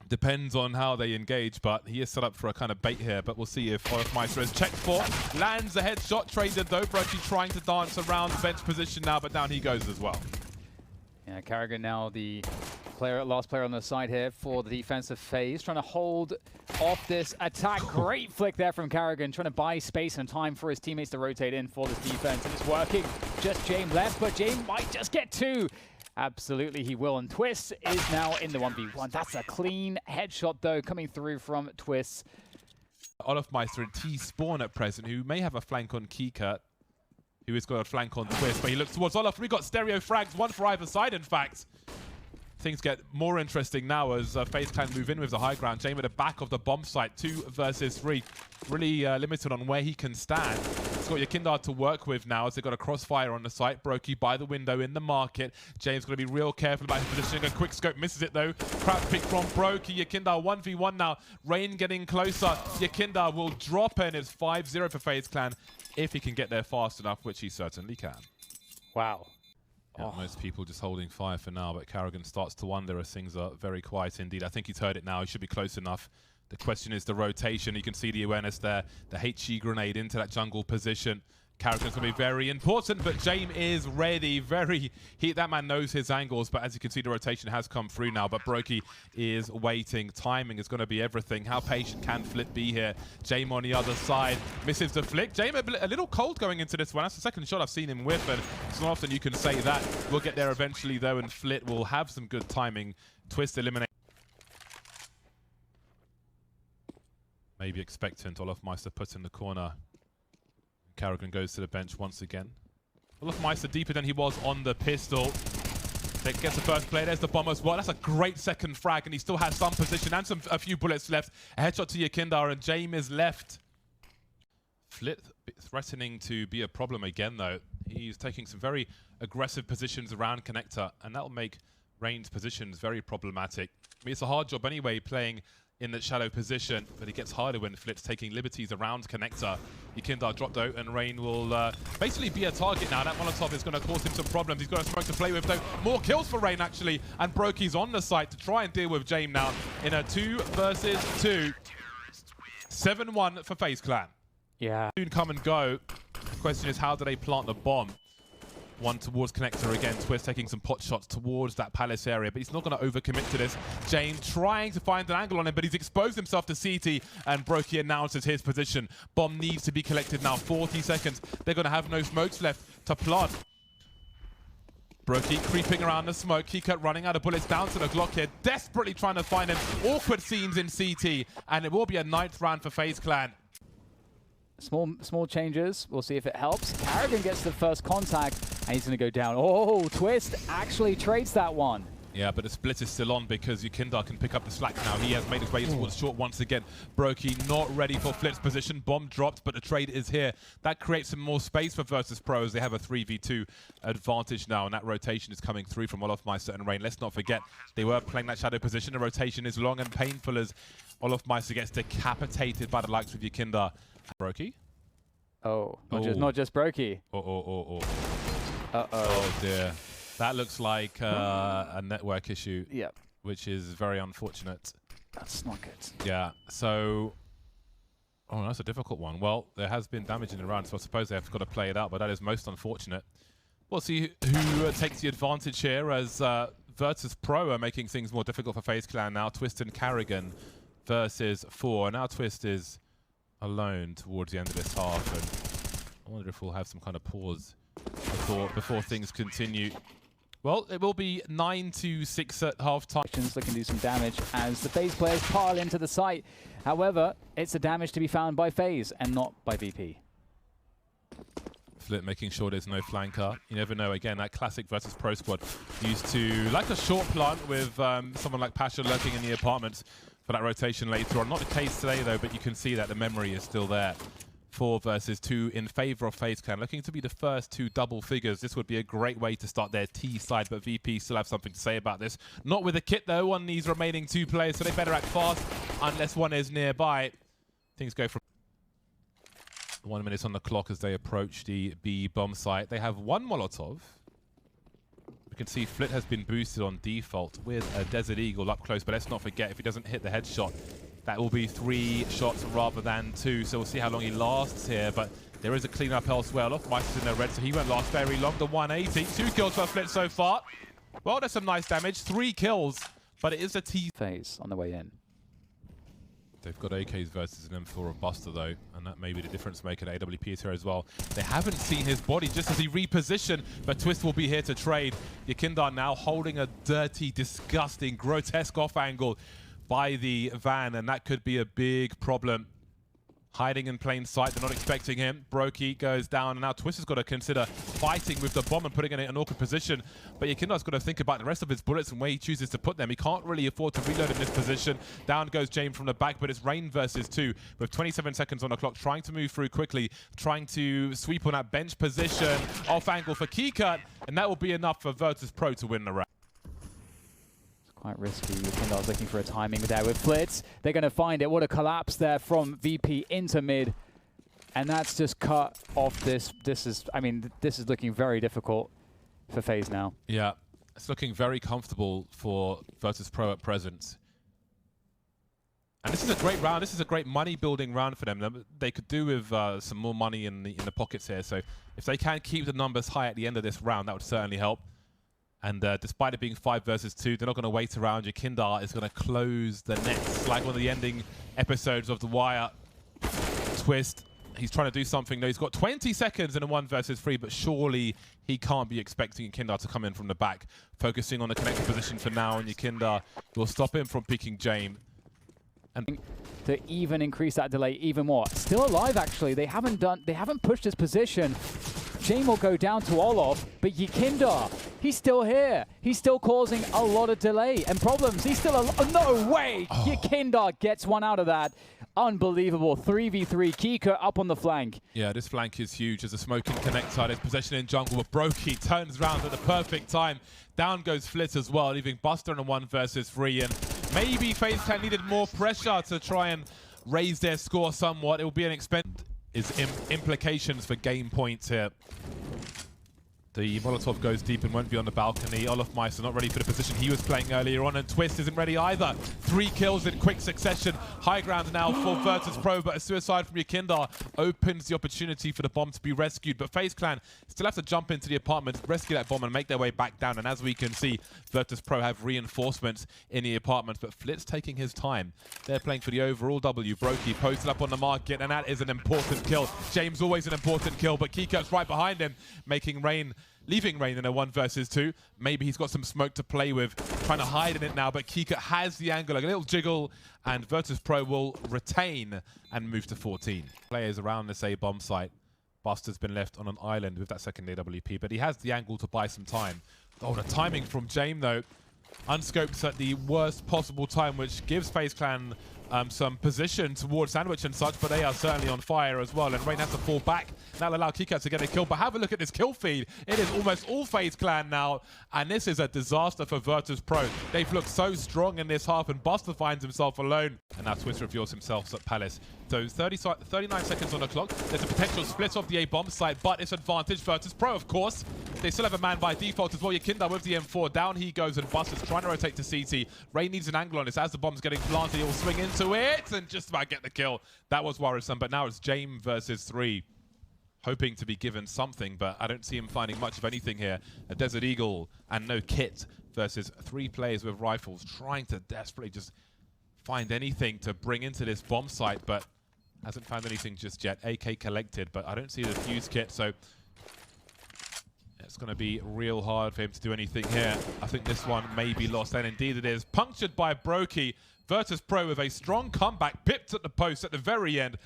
Depends on how they engage, but he is set up for a kind of bait here. But we'll see if Meister is checked for. Lands a headshot, traded though. Brokey trying to dance around the bench position now, but down he goes as well. Yeah, Carrigan now the last player on the side here for the defensive phase, trying to hold off this attack. Great flick there from Carrigan, trying to buy space and time for his teammates to rotate in for this defense, and it's working. Just James left, but James might just get two. Absolutely, he will. And Twist is now in the 1v1. That's a clean headshot, though, coming through from Twist. Olofmeister and T-Spawn at present, who may have a flank on Kika, who has got a flank on Twist, but he looks towards Olof. We got stereo frags, one for either side, in fact. Things get more interesting now as FaZe Clan move in with the high ground. James at the back of the bomb site, 2 versus 3. Really limited on where he can stand. He's got Yakindar to work with now as they've got a crossfire on the site. Brokey by the window in the market. James going to be real careful about his positioning. A quick scope misses it though. Crap pick from Brokey. Yakindar 1v1 now. Rain getting closer. Yakindar will drop in. It's 5-0 for FaZe Clan if he can get there fast enough, which he certainly can. Wow. Yeah, most people just holding fire for now, but Carrigan starts to wonder as things are very quiet indeed. I think he's heard it now. He should be close enough. The question is the rotation. You can see the awareness there. The HG grenade into that jungle position. Carrigan's going to be very important, but James is ready. That man knows his angles, but as you can see, the rotation has come through now, but Brokey is waiting. Timing is going to be everything. How patient can Flit be here? James on the other side misses the flick. James a little cold going into this one. That's the second shot I've seen him whiff, and it's not often you can say that. We'll get there eventually, though, and Flit will have some good timing. Twist eliminate. Maybe expectant. Olofmeister put in the corner. Carrigan goes to the bench once again. Olofmeister deeper than he was on the pistol. That gets the first play. There's the bomb as well. That's a great second frag, and he still has some position and a few bullets left. A headshot to Yakindar, and James is left. Flit threatening to be a problem again, though. He's taking some very aggressive positions around connector, and that'll make Rain's positions very problematic. I mean, it's a hard job anyway, playing in the shadow position, but it gets harder when Flit's taking liberties around connector. Yakindar dropped out, and Rain will basically be a target now. That Molotov is going to cause him some problems. He's got a smoke to play with, though. More kills for Rain, actually, and Brokey's on the site to try and deal with James now in a 2 versus 2. 7-1 for FaZe Clan. Yeah. Soon come and go. The question is, how do they plant the bomb? One towards connector again. Twist taking some pot shots towards that palace area, but he's not going to overcommit to this. James trying to find an angle on him, but he's exposed himself to CT, and Brokey announces his position. Bomb needs to be collected now. 40 seconds. They're going to have no smokes left to plant. Brokey creeping around the smoke. Kika running out of bullets down to the Glock here. Desperately trying to find him. Awkward scenes in CT, and it will be a 9th round for FaZe Clan. Small changes. We'll see if it helps. Carrigan gets the first contact, and he's going to go down. Oh, Twist actually trades that one. Yeah, but the split is still on because Yakindar can pick up the slack now. He has made his way towards short once again. Brokey not ready for Flit's position. Bomb dropped, but the trade is here. That creates some more space for Virtus Pro as they have a 3v2 advantage now, and that rotation is coming through from Olofmeister and Rain. Let's not forget, they were playing that shadow position. The rotation is long and painful as Olofmeister gets decapitated by the likes of Yakindar. Brokey? Oh, not just Brokey. Uh-oh. Uh-oh. Oh, dear. That looks like a network issue, yep, which is very unfortunate. That's not good. Yeah, so... Oh, that's a difficult one. Well, there has been damage in the round, so I suppose they've got to play it out, but that is most unfortunate. We'll see who takes the advantage here as Virtus Pro are making things more difficult for FaZe Clan now. Twist and Carrigan versus 4. Now Twist is alone towards the end of this half, and I wonder if we'll have some kind of pause before things continue. Well, it will be 9-6 at half-time. Looking to do some damage as the FaZe players pile into the site. However, it's the damage to be found by FaZe and not by VP. Flit making sure there's no flanker. You never know. Again, that classic Virtus Pro squad used to like a short plant with someone like Pasha lurking in the apartments for that rotation later on. Not the case today, though, but you can see that the memory is still there. 4 versus 2 in favor of FaZe Clan. Looking to be the first 2 double figures. This would be a great way to start their T side, but VP still have something to say about this. Not with a kit, though, on these remaining 2 players, so they better act fast unless one is nearby. Things go from 1 minute on the clock as they approach the B bomb site. They have 1 Molotov, You can see Flit has been boosted on default with a Desert Eagle up close, but let's not forget, if he doesn't hit the headshot, that will be 3 shots rather than 2, so we'll see how long he lasts here, but there is a clean-up elsewhere. Meister's in the red, so he won't last very long. The 180, 2 kills for Flit so far. Well, there's some nice damage, 3 kills, but it is a T. FaZe on the way in. They've got AKs versus an M4 of Buster though, and that may be the difference maker. AWP is here as well. They haven't seen his body just as he repositioned, but Twist will be here to trade. Yakindar now holding a dirty, disgusting, grotesque off angle by the van, and that could be a big problem. Hiding in plain sight, they're not expecting him. Brokey goes down, and now Twist has got to consider fighting with the bomb and putting it in an awkward position. But Yakindar's got to think about the rest of his bullets and where he chooses to put them. He can't really afford to reload in this position. Down goes James from the back, but it's Rain versus 2 with 27 seconds on the clock, trying to move through quickly, trying to sweep on that bench position. Off angle for Keycut, and that will be enough for Virtus Pro to win the round. Quite risky. Kindar's looking for a timing there with Flitz. They're going to find it. What a collapse there from VP into mid. And that's just cut off this. This is looking very difficult for FaZe now. Yeah, it's looking very comfortable for Virtus Pro at present. And this is a great round. This is a great money-building round for them. They could do with some more money in the pockets here. So if they can keep the numbers high at the end of this round, that would certainly help. And despite it being 5 versus 2, they're not going to wait around. Yakindar is going to close the nets like one of the ending episodes of The Wire. Twist, he's trying to do something. No, he's got 20 seconds in a 1 versus 3, but surely he can't be expecting Yakindar to come in from the back. Focusing on the connected position for now, and Yakindar will stop him from picking Jame. And to even increase that delay even more. Still alive, actually. They haven't pushed his position. Jame will go down to Olof, but Yakindar, he's still here. He's still causing a lot of delay and problems. He's still no way! Oh. Yakindar gets one out of that. Unbelievable. 3v3. Kika up on the flank. Yeah, this flank is huge as a smoking connect side. His possession in jungle, but Brokey turns around at the perfect time. Down goes Flit as well, leaving Buster in a 1 versus 3. And maybe FaZe Clan needed more pressure to try and raise their score somewhat. It will be an expense. Is implications for game points here. The Molotov goes deep and won't be on the balcony. Olaf Meister not ready for the position he was playing earlier on, and Twist isn't ready either. 3 kills in quick succession. High ground now for Virtus Pro, but a suicide from Yakindar opens the opportunity for the bomb to be rescued. But FaZe Clan still have to jump into the apartment, rescue that bomb, and make their way back down. And as we can see, Virtus Pro have reinforcements in the apartment, but Flit's taking his time. They're playing for the overall W. Brokey posted up on the market, and that is an important kill. James always an important kill, but Keycut's right behind him, making Rain. Leaving Rain in a 1 versus 2. Maybe he's got some smoke to play with, trying to hide in it now, but Keycut has the angle, like a little jiggle, and Virtus Pro will retain and move to 14. Players around this A-bomb site. Buster's been left on an island with that second AWP, but he has the angle to buy some time. Oh, the timing from Jame, though. Unscoped at the worst possible time, which gives FaZe Clan some position towards Sandwich and such, but they are certainly on fire as well, and Rain has to fall back. That'll allow Keycut to get a kill, but have a look at this kill feed. It is almost all FaZe Clan now, and this is a disaster for Virtus Pro. They've looked so strong in this half, and Buster finds himself alone. And now Twist reveals himself at Palace. So 39 seconds on the clock. There's a potential split off the A-bomb site, but it's advantage Virtus Pro, of course. They still have a man by default as well. Yakindar with the M4. Down he goes, and Buster's trying to rotate to CT. Rain needs an angle on this. As the bomb's getting planted, he'll swing into it and just about get the kill. That was worrisome, but now it's Jame versus 3. Hoping to be given something, but I don't see him finding much of anything here. A Desert Eagle and no kit versus 3 players with rifles, trying to desperately just find anything to bring into this bomb site, but hasn't found anything just yet. AK collected, but I don't see the fuse kit, so it's going to be real hard for him to do anything here. I think this one may be lost, and indeed it is. Punctured by Brokey. Virtus Pro with a strong comeback, pipped at the post at the very end.